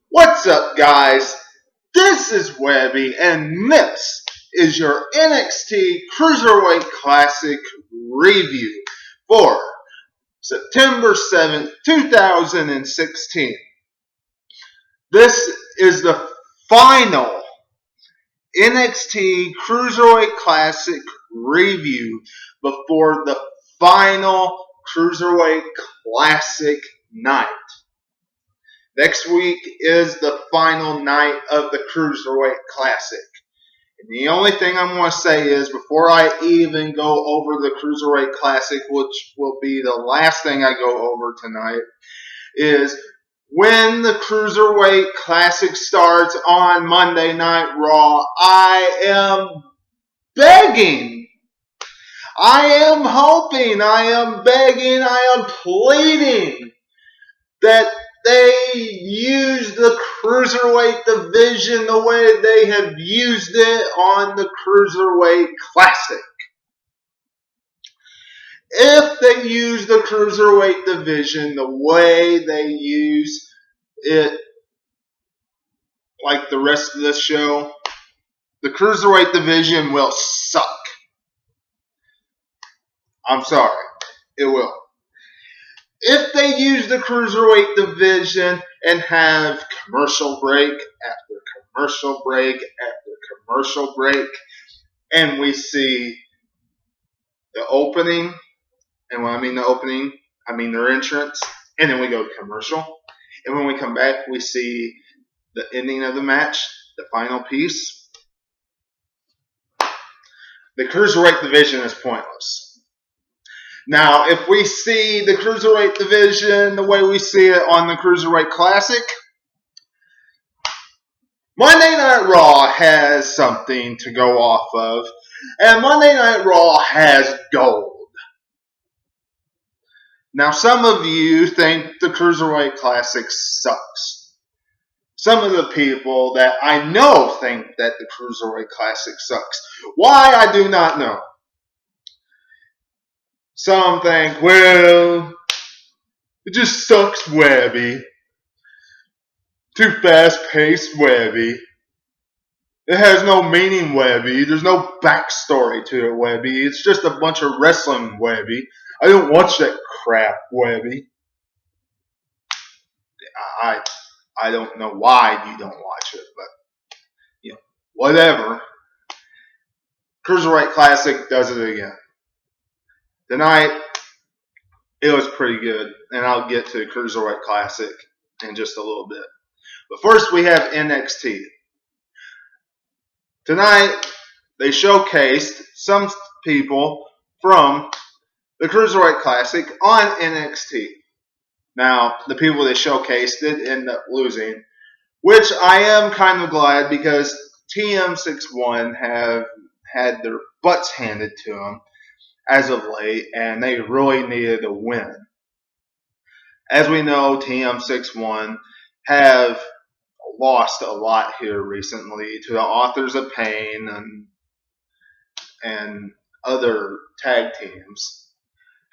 What's up, guys? This is Webby, and this is your NXT Cruiserweight Classic review for September 7th, 2016. This is the final NXT Cruiserweight Classic review before the final Cruiserweight Classic night. Next week is the final night of the Cruiserweight Classic. And the only thing I'm going to say is, before I even go over the Cruiserweight Classic, which will be the last thing I go over tonight, is when the Cruiserweight Classic starts on Monday Night Raw, I am begging, I am hoping, I am begging, I am pleading that they use the Cruiserweight division the way they have used it on the Cruiserweight Classic. If they use the Cruiserweight division the way they use it, like the rest of this show, the Cruiserweight division will suck. I'm sorry, it will. If they use the Cruiserweight division and have commercial break after commercial break after commercial break, and we see the opening, and when I mean the opening, I mean their entrance, and then we go to commercial, and when we come back, we see the ending of the match, the final piece. The Cruiserweight division is pointless. Now, if we see the Cruiserweight division the way we see it on the Cruiserweight Classic, Monday Night Raw has something to go off of, and Monday Night Raw has gold. Now, some of you think the Cruiserweight Classic sucks. Some of the people that I know think that the Cruiserweight Classic sucks. Why, I do not know. Some think, well, it just sucks, Webby. Too fast-paced, Webby. It has no meaning, Webby. There's no backstory to it, Webby. It's just a bunch of wrestling, Webby. I don't watch that crap, Webby. I don't know why you don't watch it, but, whatever. Cruiserweight Classic does it again. Tonight, it was pretty good, and I'll get to the Cruiserweight Classic in just a little bit. But first, we have NXT. Tonight, they showcased some people from the Cruiserweight Classic on NXT. Now, the people they showcased did end up losing, which I am kind of glad, because TM61 have had their butts handed to them as of late, and they really needed a win. As we know, TM61 have lost a lot here recently to the Authors of Pain and other tag teams.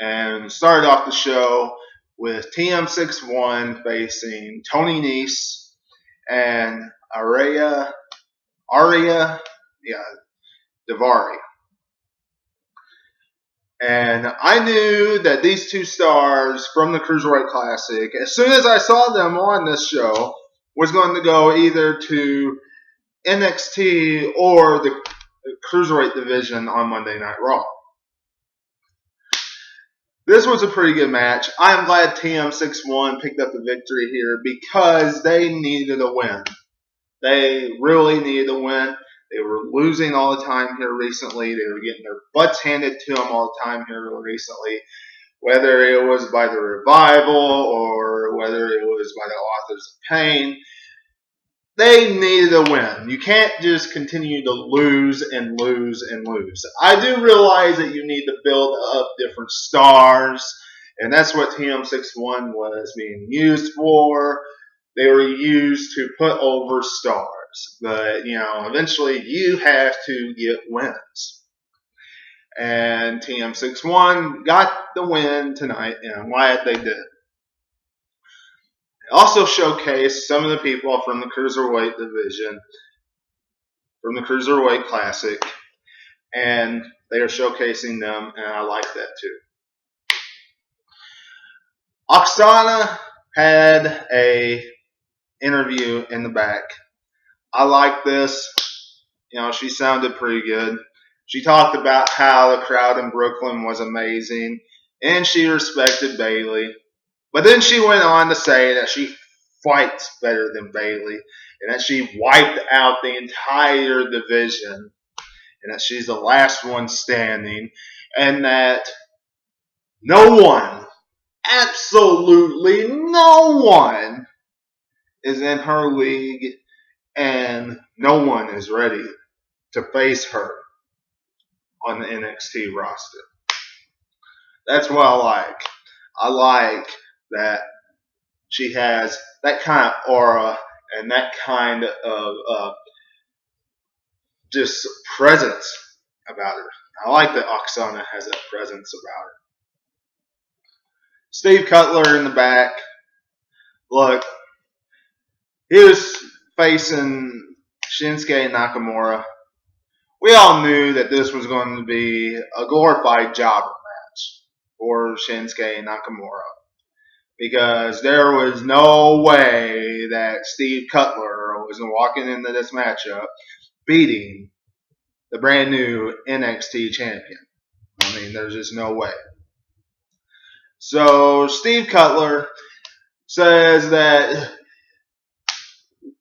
And started off the show with TM61 facing Tony Nese and Aria Daivari. And I knew that these two stars from the Cruiserweight Classic, as soon as I saw them on this show, was going to go either to NXT or the Cruiserweight division on Monday Night Raw. This was a pretty good match. I'm glad TM61 picked up the victory here, because they needed a win. They really needed a win. They were losing all the time here recently. They were getting their butts handed to them all the time here recently, whether it was by the Revival or whether it was by the Authors of Pain. They needed a win. You can't just continue to lose and lose and lose. I do realize that you need to build up different stars, and that's what TM61 was being used for. They were used to put over stars. But, eventually you have to get wins. And TM61 got the win tonight, and I'm glad they did. It also showcased some of the people from the Cruiserweight division, from the Cruiserweight Classic, and they are showcasing them, and I like that too. Oksana had a interview in the back. I like this. She sounded pretty good. She talked about how the crowd in Brooklyn was amazing, and she respected Bayley. But then she went on to say that she fights better than Bayley, and that she wiped out the entire division, and that she's the last one standing, and that no one, absolutely no one, is in her league, and no one is ready to face her on the NXT roster. That's what I like. I like that she has that kind of aura and that kind of just presence about her. I like that Oksana has that presence about her. Steve Cutler in the back. Look, he was facing Shinsuke Nakamura. We all knew that this was going to be a glorified jobber match for Shinsuke Nakamura, because there was no way that Steve Cutler was walking into this matchup beating the brand new NXT champion. I mean, there's just no way. So Steve Cutler says that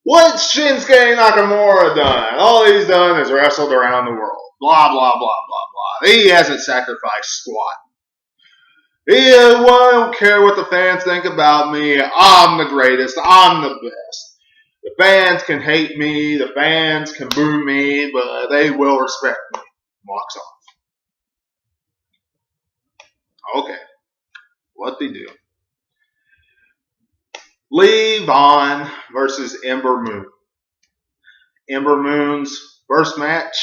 what's Shinsuke Nakamura done? All he's done is wrestled around the world. Blah, blah, blah, blah, blah. He hasn't sacrificed squat. I don't care what the fans think about me. I'm the greatest. I'm the best. The fans can hate me. The fans can boo me, but they will respect me. Walks off. Okay. What they do? Lee Vaughn versus Ember Moon. Ember Moon's first match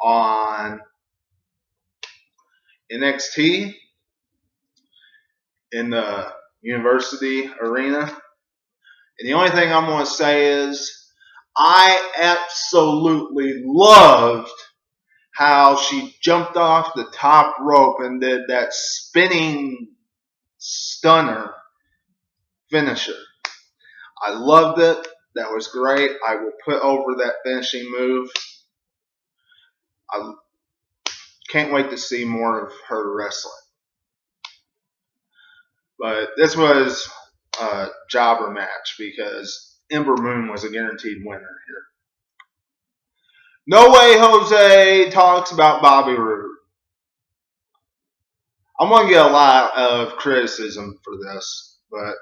on NXT in the University Arena. And the only thing I'm going to say is I absolutely loved how she jumped off the top rope and did that spinning stunner finisher. I loved it. That was great. I will put over that finishing move. I can't wait to see more of her wrestling. But this was a jobber match because Ember Moon was a guaranteed winner here. No Way Jose talks about Bobby Roode. I'm going to get a lot of criticism for this, but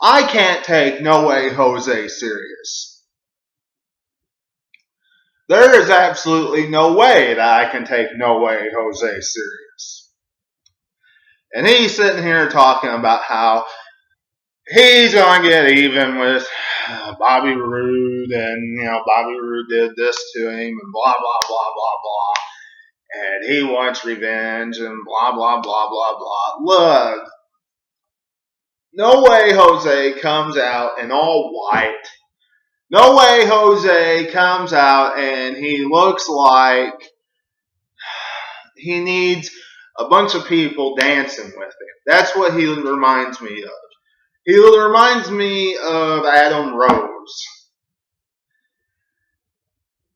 I can't take No Way Jose serious. There is absolutely no way that I can take No Way Jose serious. And he's sitting here talking about how he's going to get even with Bobby Roode, and Bobby Roode did this to him, and blah, blah, blah, blah, blah. And he wants revenge, and blah, blah, blah, blah, blah. Look, No Way Jose comes out in all white. No Way Jose comes out and he looks like he needs a bunch of people dancing with him. That's what he reminds me of. He reminds me of Adam Rose.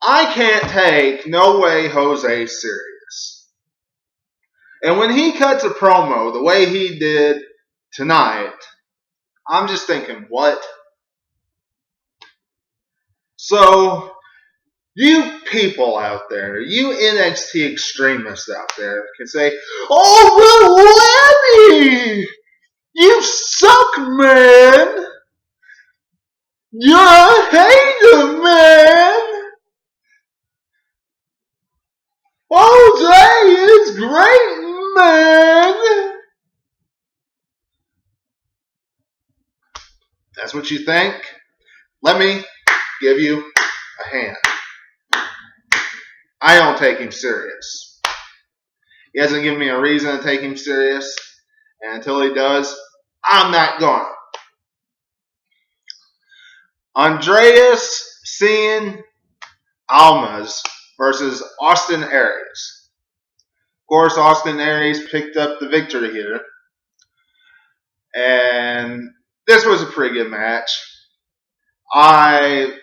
I can't take No Way Jose serious. And when he cuts a promo the way he did tonight, I'm just thinking, what? So, you people out there, you NXT extremists out there can say, oh, but Lemmy, you suck, man. You're a hater, man. Jose is great, man. That's what you think? Let me give you a hand. I don't take him serious. He hasn't given me a reason to take him serious. And until he does, I'm not going. Andreas Cien Almas versus Austin Aries. Of course, Austin Aries picked up the victory here. And this was a pretty good match. Andreas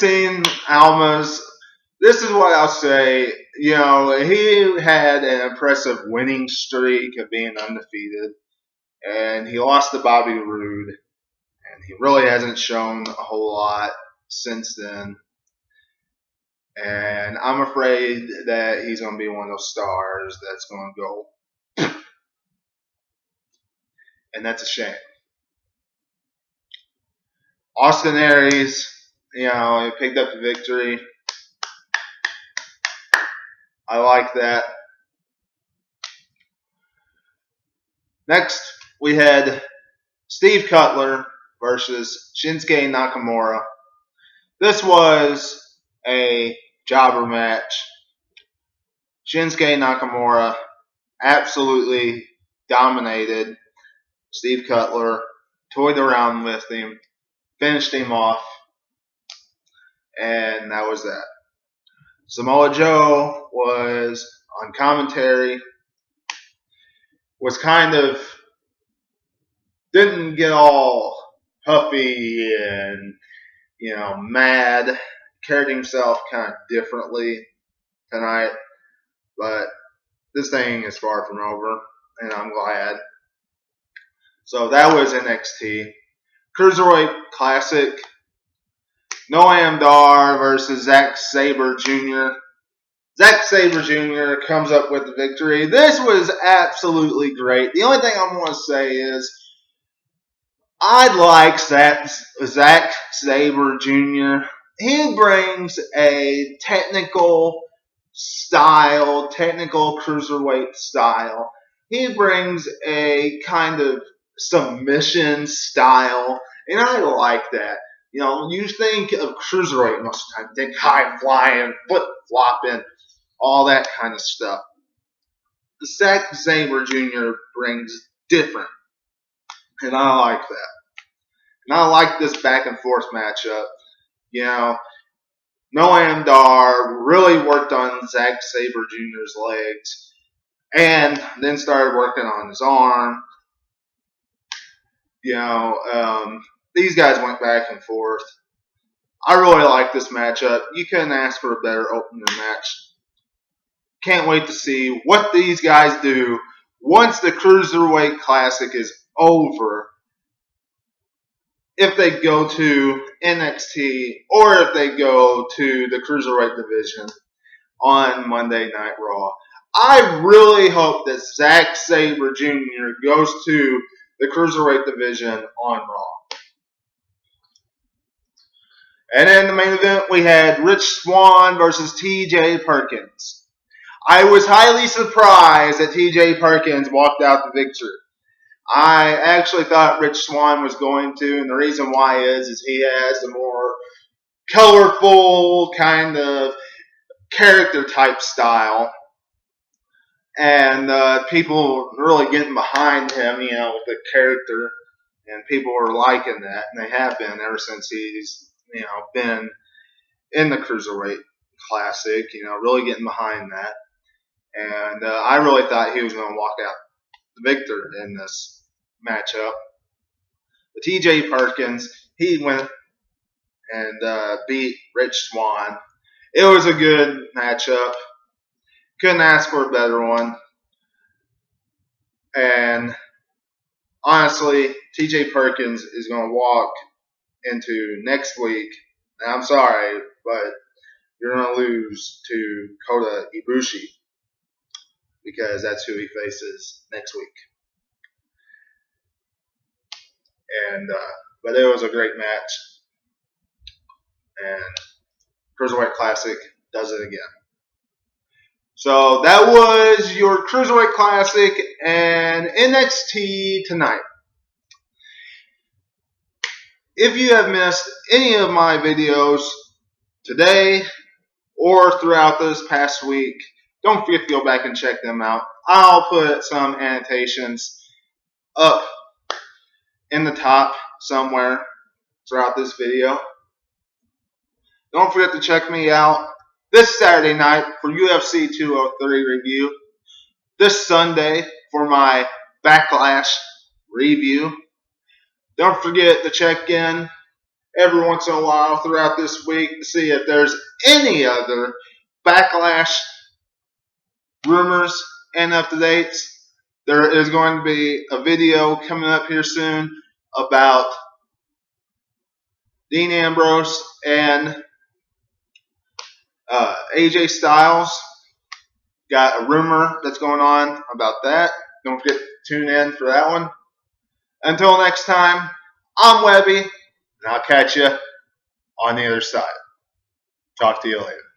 Cien Almas, this is what I'll say. He had an impressive winning streak of being undefeated. And he lost to Bobby Roode. And he really hasn't shown a whole lot since then. And I'm afraid that he's going to be one of those stars that's going to go. And that's a shame. Austin Aries, he picked up the victory. I like that. Next, we had Steve Cutler versus Shinsuke Nakamura. This was a jobber match. Shinsuke Nakamura absolutely dominated Steve Cutler, toyed around with him, finished him off, and that was that. Samoa Joe was on commentary, was kind of, didn't get all huffy and, mad, carried himself kind of differently tonight, but this thing is far from over, and I'm glad. So that was NXT. Cruiserweight Classic. Noam Dar versus Zack Sabre Jr. Zack Sabre Jr. comes up with the victory. This was absolutely great. The only thing I want to say is I like Zack Sabre Jr. He brings a technical cruiserweight style. He brings a kind of submission style, and I like that. You think of cruiserweight most of the time, think high flying, flip flopping, all that kind of stuff. Zack Sabre Jr. brings different, and I like that. And I like this back and forth matchup. Noam Dar really worked on Zack Sabre Jr.'s legs, and then started working on his arm. These guys went back and forth. I really like this matchup. You couldn't ask for a better opener match. Can't wait to see what these guys do once the Cruiserweight Classic is over. If they go to NXT or if they go to the Cruiserweight division on Monday Night Raw. I really hope that Zack Sabre Jr. goes to the Cruiserweight division on Raw. And in the main event, we had Rich Swan versus Tj Perkins. I was highly surprised that Tj Perkins walked out the victory. I actually thought Rich Swan was going to, and the reason why is he has a more colorful kind of character type style. And people really getting behind him, with the character, and people are liking that, and they have been ever since he's, been in the Cruiserweight Classic, really getting behind that. And I really thought he was going to walk out the victor in this matchup. But Tj Perkins, he went and beat Rich Swan. It was a good matchup. Couldn't ask for a better one. And honestly, Tj Perkins is going to walk into next week. And I'm sorry, but you're going to lose to Kota Ibushi because that's who he faces next week. And but it was a great match. And Cruiserweight Classic does it again. So that was your Cruiserweight Classic and NXT tonight. If you have missed any of my videos today or throughout this past week, don't forget to go back and check them out. I'll put some annotations up in the top somewhere throughout this video. Don't forget to check me out this Saturday night for UFC 203 review. This Sunday for my Backlash review. Don't forget to check in every once in a while throughout this week to see if there's any other Backlash rumors and up-to-dates. There is going to be a video coming up here soon about Dean Ambrose and AJ Styles. Got a rumor that's going on about that. Don't forget to tune in for that one. Until next time, I'm Webby, and I'll catch you on the other side. Talk to you later.